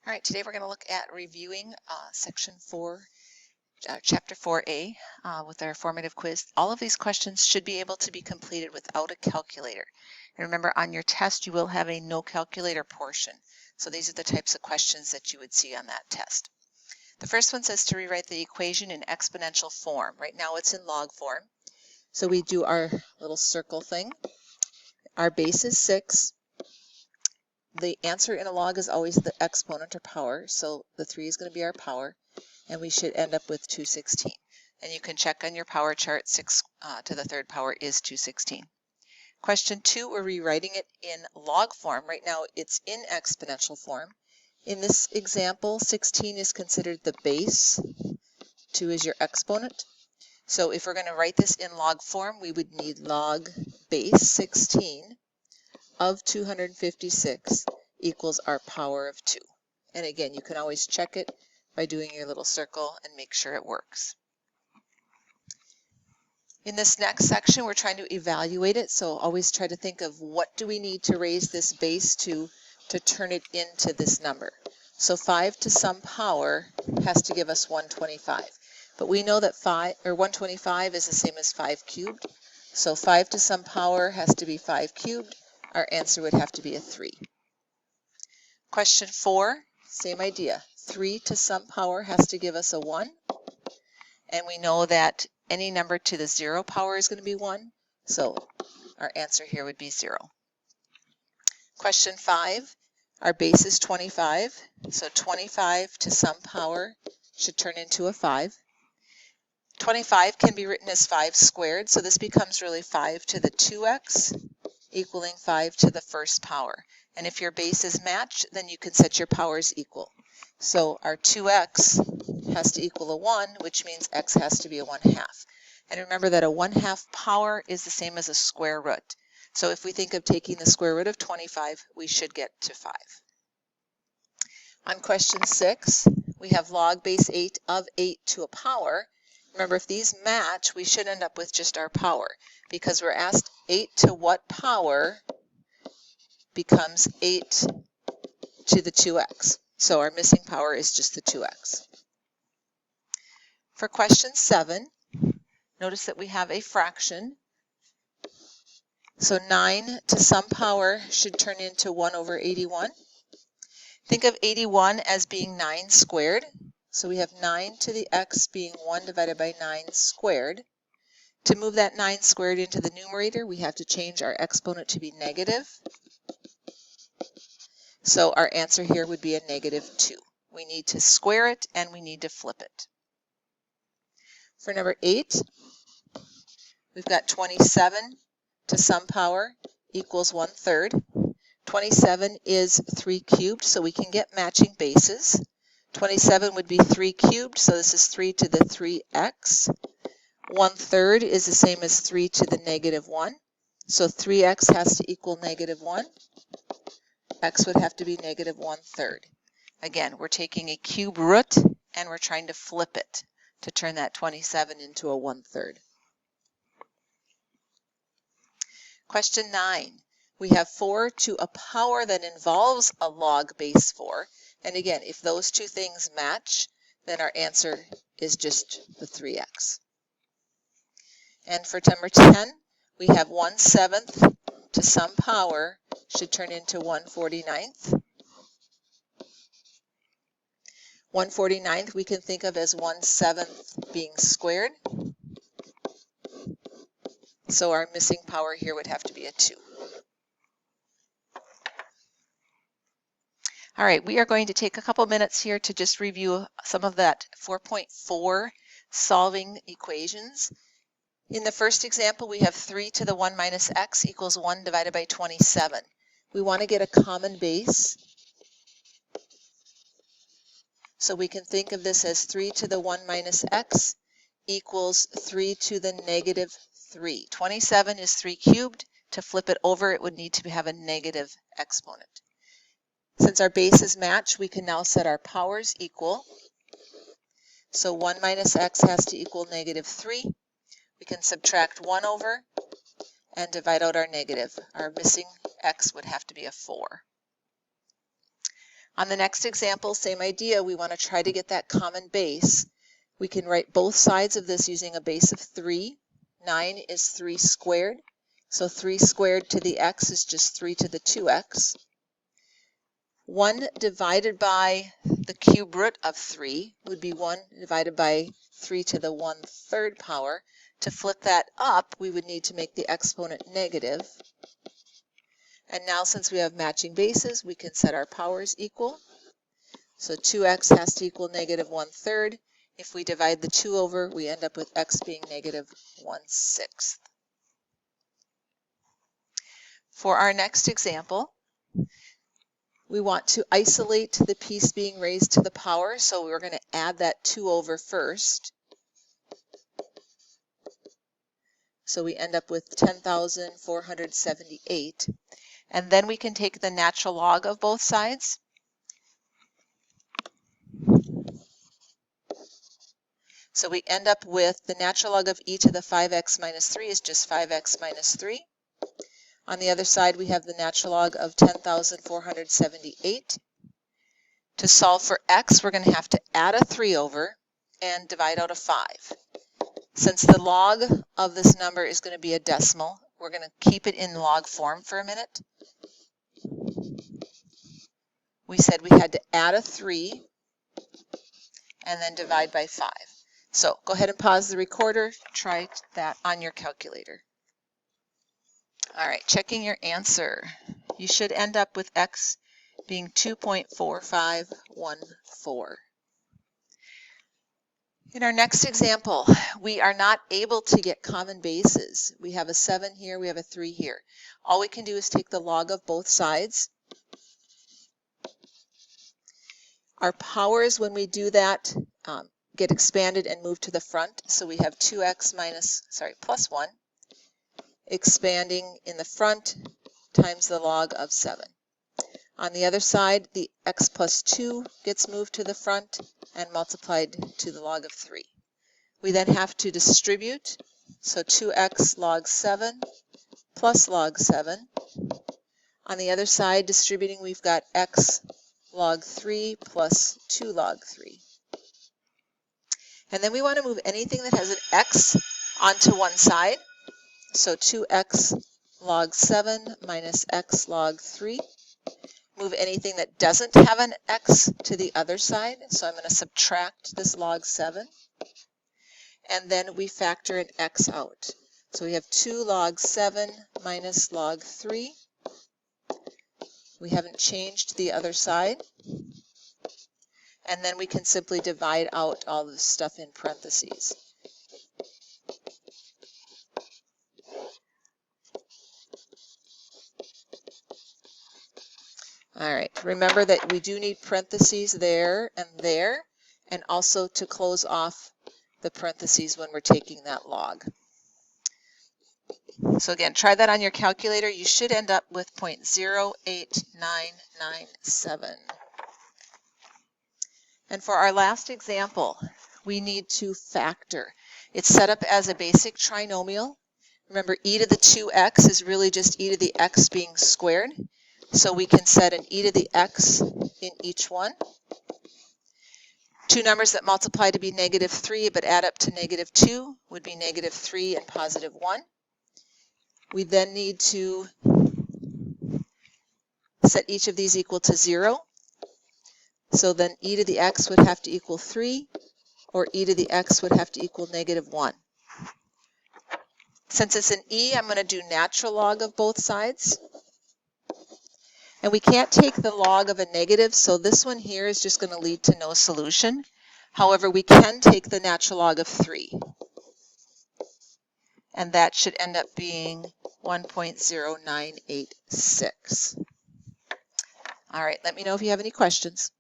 All right, today we're going to look at reviewing section 4, chapter 4a with our formative quiz. All of these questions should be able to be completed without a calculator. And remember, on your test, you will have a no calculator portion. So these are the types of questions that you would see on that test. The first one says to rewrite the equation in exponential form. Right now it's in log form. So we do our little circle thing. Our base is 6. The answer in a log is always the exponent or power, so the 3 is going to be our power, and we should end up with 216. And you can check on your power chart, 6 to the third power is 216. Question 2, we're rewriting it in log form. Right now it's in exponential form. In this example, 16 is considered the base, 2 is your exponent. So if we're going to write this in log form, we would need log base 16 of 256 equals our power of 2. And again, you can always check it by doing your little circle and make sure it works. In this next section, we're trying to evaluate it, so always try to think of what do we need to raise this base to turn it into this number. So 5 to some power has to give us 125. But we know that 125 is the same as 5 cubed. So 5 to some power has to be 5 cubed. Our answer would have to be a 3. Question 4, same idea. 3 to some power has to give us a 1. And we know that any number to the 0 power is going to be 1. So our answer here would be 0. Question 5, our base is 25. So 25 to some power should turn into a 5. 25 can be written as 5 squared. So this becomes really 5 to the 2x equaling 5 to the first power. And if your bases match, then you can set your powers equal. So our 2x has to equal a 1, which means x has to be a 1/2. And remember that a 1/2 power is the same as a square root. So if we think of taking the square root of 25, we should get to 5. On question 6, we have log base 8 of 8 to a power. Remember, if these match, we should end up with just our power, because we're asked 8 to what power becomes 8 to the 2x. So our missing power is just the 2x. For question 7, notice that we have a fraction. So 9 to some power should turn into 1 over 81. Think of 81 as being 9 squared. So we have 9 to the x being 1 divided by 9 squared. To move that 9 squared into the numerator, we have to change our exponent to be negative. So our answer here would be a -2. We need to square it and we need to flip it. For number 8, we've got 27 to some power equals 1/3. 27 is 3 cubed, so we can get matching bases. 27 would be 3 cubed, so this is 3 to the 3x. 1/3 is the same as 3 to the -1. So 3x has to equal -1. X would have to be -1/3. Again, we're taking a cube root and we're trying to flip it to turn that 27 into a 1/3. Question 9. We have 4 to a power that involves a log base 4. And again, if those two things match, then our answer is just the 3x. And for number 10, we have 1/7 to some power should turn into 1/49. 1/49 we can think of as 1/7 being squared. So our missing power here would have to be a 2. All right, we are going to take a couple minutes here to just review some of that 4.4 solving equations. In the first example, we have 3 to the 1 minus x equals 1 divided by 27. We want to get a common base. So we can think of this as 3 to the 1 minus x equals 3 to the -3. 27 is 3 cubed. To flip it over, it would need to have a negative exponent. Since our bases match, we can now set our powers equal. So 1 minus x has to equal -3. We can subtract 1 over and divide out our negative. Our missing x would have to be a 4. On the next example, same idea. We want to try to get that common base. We can write both sides of this using a base of 3. 9 is 3 squared. So 3 squared to the x is just 3 to the 2x. 1 divided by the cube root of 3 would be 1 divided by 3 to the 1/3 power. To flip that up, we would need to make the exponent negative. And now since we have matching bases, we can set our powers equal. So 2x has to equal negative 1/3. If we divide the 2 over, we end up with x being negative 1/6. For our next example, we want to isolate the piece being raised to the power, so we're going to add that 2 over first. So we end up with 10,478. And then we can take the natural log of both sides. So we end up with the natural log of e to the 5x minus 3 is just 5x minus 3. On the other side, we have the natural log of 10,478. To solve for x, we're going to have to add a 3 over and divide out a 5. Since the log of this number is going to be a decimal, we're going to keep it in log form for a minute. We said we had to add a 3 and then divide by 5. So go ahead and pause the recorder. Try that on your calculator. All right, checking your answer. You should end up with x being 2.4514. In our next example, we are not able to get common bases. We have a 7 here, we have a 3 here. All we can do is take the log of both sides. Our powers, when we do that, get expanded and move to the front. So we have 2x plus 1 expanding in the front times the log of 7. On the other side, the x plus 2 gets moved to the front and multiplied to the log of 3. We then have to distribute, so 2x log 7 plus log 7. On the other side, distributing, we've got x log 3 plus 2 log 3. And then we want to move anything that has an x onto one side. So 2x log 7 minus x log 3. Move anything that doesn't have an x to the other side. So I'm going to subtract this log 7. And then we factor an x out. So we have 2 log 7 minus log 3. We haven't changed the other side. And then we can simply divide out all the stuff in parentheses. All right, remember that we do need parentheses there, and also to close off the parentheses when we're taking that log. So again, try that on your calculator. You should end up with 0.08997. And for our last example, we need to factor. It's set up as a basic trinomial. Remember, e to the 2x is really just e to the x being squared. So we can set an e to the x in each one. Two numbers that multiply to be negative 3 but add up to negative 2 would be negative 3 and positive 1. We then need to set each of these equal to 0. So then e to the x would have to equal 3, or e to the x would have to equal negative 1. Since it's an e, I'm going to do natural log of both sides. And we can't take the log of a negative, so this one here is just going to lead to no solution. However, we can take the natural log of 3. And that should end up being 1.0986. All right, let me know if you have any questions.